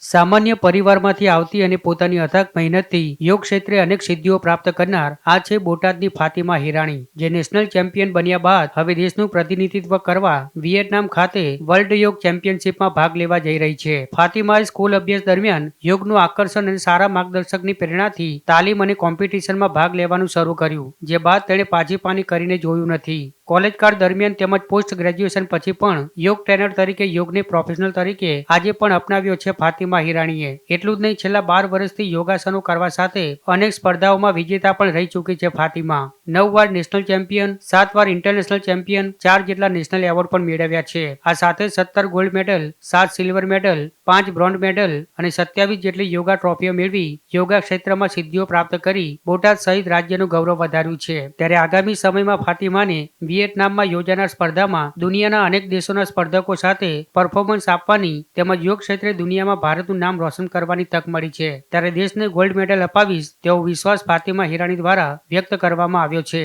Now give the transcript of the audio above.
સામાન્ય પરિવારમાંથી આવતી અને પોતાની અથાગ મહેનતથી યોગ ક્ષેત્રે અનેક સિદ્ધિઓ પ્રાપ્ત કરનાર આ છે બોટાદની ફાતિમા હિરાણી, જે નેશનલ ચેમ્પિયન બન્યા બાદ હવે દેશનું પ્રતિનિધિત્વ કરવા વિયેટનામ ખાતે વર્લ્ડ યોગ ચેમ્પિયનશિપમાં ભાગ લેવા જઈ રહી છે. ફાતિમાએ સ્કૂલ અભ્યાસ દરમિયાન યોગનું આકર્ષણ અને સારા માર્ગદર્શકની પ્રેરણાથી તાલીમ અને કોમ્પિટિશનમાં ભાગ લેવાનું શરૂ કર્યું, જે બાદ તેણે પાછી પાની કરીને જોયું નથી. કોલેજ કાળ દરમિયાન તેમજ પોસ્ટ ગ્રેજ્યુએશન પછી પણ યોગ ટ્રેનર તરીકે યોગને પ્રોફેશનલ તરીકે આજે પણ અપનાવ્યો છે ફાતિમા હિરાણીએ. એટલું જ નહીં, છેલ્લા 12 વર્ષથી યોગાસનો કરવા સાથે અનેક સ્પર્ધાઓમાં વિજેતા પણ રહી ચૂકી છે ફાતિમા. 9 વાર નેશનલ ચેમ્પિયન, 7 વાર ઇન્ટરનેશનલ ચેમ્પિયન, 4 જેટલા નેશનલ એવોર્ડ પણ મેળવ્યા છે. આ સાથે 17 gold medal, 7 silver medal, 5 bronze medal અને 27 જેટલી યોગા ટ્રોફીઓ મેળવી યોગા ક્ષેત્રમાં સિદ્ધિઓ પ્રાપ્ત કરી બોટાદ સહિત રાજ્યનું ગૌરવ વધાર્યું છે. ત્યારે આગામી સમયમાં ફાતિમાને વિયેટનામમાં યોજાનાર સ્પર્ધામાં દુનિયાના અનેક દેશોના સ્પર્ધકો સાથે પરફોર્મન્સ આપવાની તેમજ યોગ ક્ષેત્રે દુનિયામાં ભારતનું નામ રોશન કરવાની તક મળી છે. ત્યારે દેશને ગોલ્ડ મેડલ અપાવીશ તેવો વિશ્વાસ ફાતિમા હિરાણી દ્વારા વ્યક્ત કરવામાં આવ્યો છે.